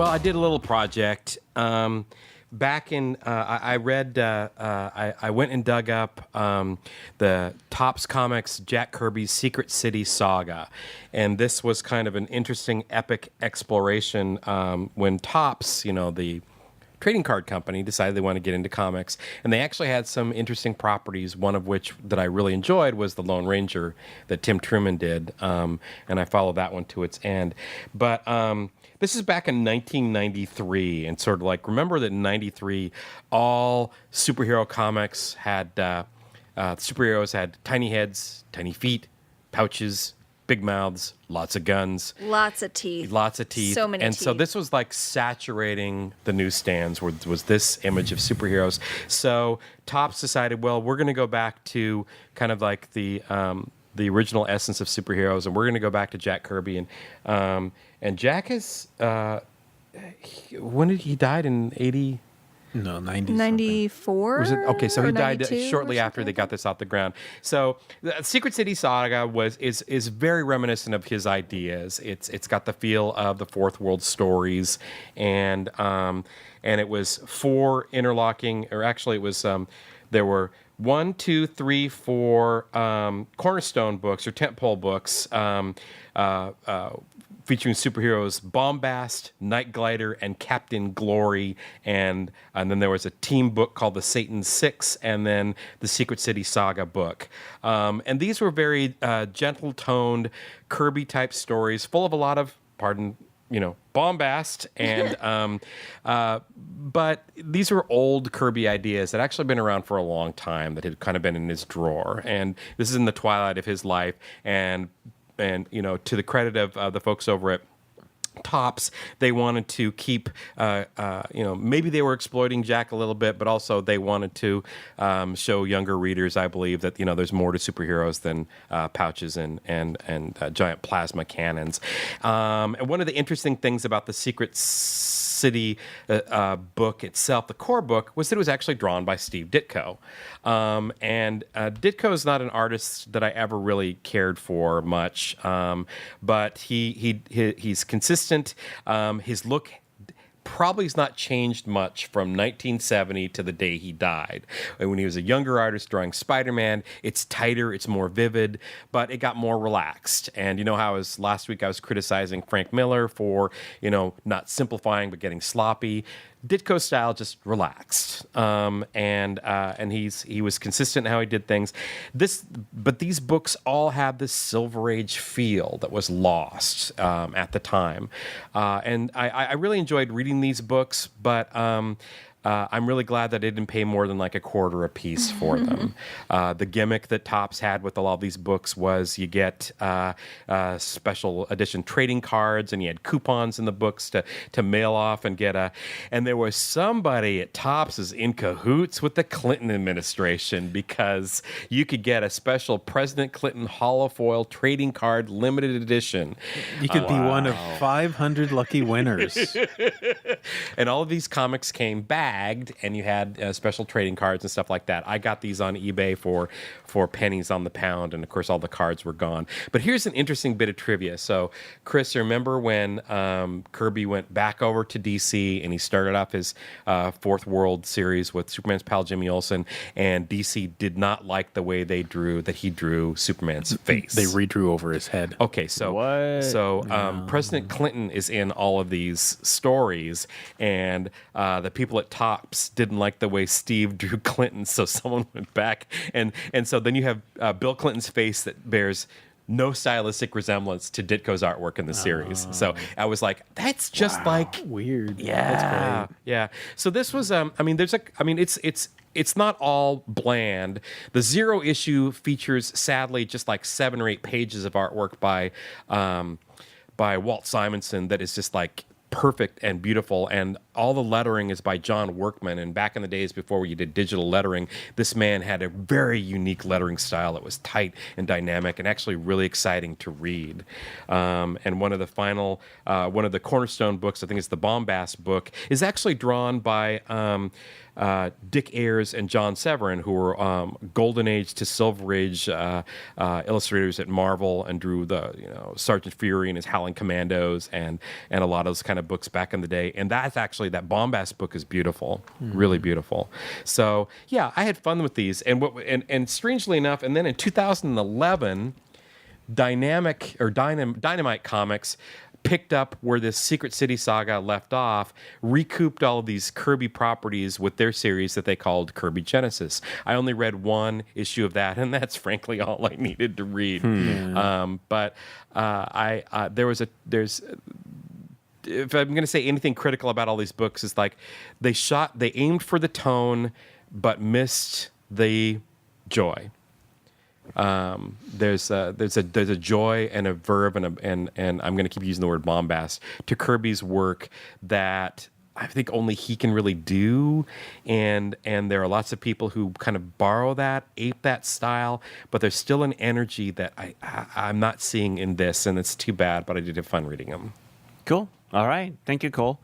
Well, I did a little project. Back in, I read, I went and dug up the Topps Comics Jack Kirby's Secret City Saga. And this was kind of an interesting, epic exploration when Topps, the trading card company, decided they want to get into comics, and they actually had some interesting properties, one of which that I really enjoyed was the Lone Ranger that Tim Truman did, and I followed that one to its end. But this is back in 1993, and sort of like, remember that in 93, all superhero comics had, superheroes had tiny heads, tiny feet, pouches, big mouths, lots of guns. Lots of teeth. So many and teeth. so this was like saturating the newsstands was this image of superheroes. So Topps decided, well, we're going to go back to kind of like the original essence of superheroes, and we're going to go back to Jack Kirby. And Jack is, when did he died in 80? No, 90. 94? Was it? Okay, so he died shortly after they something? got this off the ground. So the Secret City Saga is very reminiscent of his ideas. It's got the feel of the Fourth World Stories, and it was four interlocking, or actually it was there were 1, 2, 3, 4 cornerstone books or tentpole books featuring superheroes Bombast, Night Glider, and Captain Glory, and then there was a team book called the Satan Six, and then the Secret City Saga book. And these were very gentle-toned, Kirby-type stories, full of a lot of, bombast, and but these were old Kirby ideas that had actually been around for a long time, that had kind of been in his drawer, and this is in the twilight of his life, and to the credit of the folks over at Topps, they wanted to keep, maybe they were exploiting Jack a little bit, but also they wanted to show younger readers, I believe, that there's more to superheroes than pouches and giant plasma cannons. And one of the interesting things about the Secret City book itself, the core book, was that it was actually drawn by Steve Ditko. And Ditko is not an artist that I ever really cared for much, but he's consistent. His look probably has not changed much from 1970 to the day he died. When he was a younger artist drawing Spider-Man, it's tighter, it's more vivid, but it got more relaxed. And how last week I was criticizing Frank Miller for, not simplifying but getting sloppy. Ditko's style just relaxed, and he was consistent in how he did things. But these books all have this Silver Age feel that was lost at the time, and I really enjoyed reading these books. But I'm really glad that I didn't pay more than like $0.25 a piece for them. The gimmick that Topps had with all these books was you get special edition trading cards, and you had coupons in the books to mail off and get and there was somebody at Topps is in cahoots with the Clinton administration, because you could get a special President Clinton holofoil trading card limited edition. You could be one of 500 lucky winners. And all of these comics came bagged, and you had special trading cards and stuff like that. I got these on eBay for pennies on the pound, and of course all the cards were gone. But here's an interesting bit of trivia. So, Chris, remember when Kirby went back over to DC and he started off his Fourth World series with Superman's pal Jimmy Olsen, and DC did not like the way he drew Superman's face. They redrew over his head. Okay, so President Clinton is in all of these stories, and the people at Topps didn't like the way Steve drew Clinton, so someone went back, and so then you have Bill Clinton's face that bears no stylistic resemblance to Ditko's artwork in the series. So I was like, that's just like weird. Yeah, That's great. yeah. So this was, it's not all bland. The Zero issue features, sadly, just like 7 or 8 pages of artwork by Walt Simonson that is just like perfect and beautiful, and all the lettering is by John Workman. And back in the days before you did digital lettering, this man had a very unique lettering style that was tight and dynamic and actually really exciting to read. And one of the cornerstone books, I think it's the Bombast book, is actually drawn by Dick Ayers and John Severin, who were Golden Age to Silver Age illustrators at Marvel, and drew the Sergeant Fury and his Howling Commandos and a lot of those kind of books back in the day. And that's actually, that Bombast book is beautiful, really beautiful. So yeah, I had fun with these, and strangely enough, and then in 2011, Dynamite Comics picked up where this Secret City saga left off, recouped all of these Kirby properties with their series that they called Kirby Genesis. I only read one issue of that, and that's frankly all I needed to read. But there's if I'm going to say anything critical about all these books, is like they aimed for the tone but missed the joy. There's a joy and a verve and I'm going to keep using the word bombast to Kirby's work that I think only he can really do, and there are lots of people who kind of borrow that, ape that style, but there's still an energy that I'm not seeing in this, and it's too bad. But I did have fun reading them. Cool. All right. Thank you, Cole.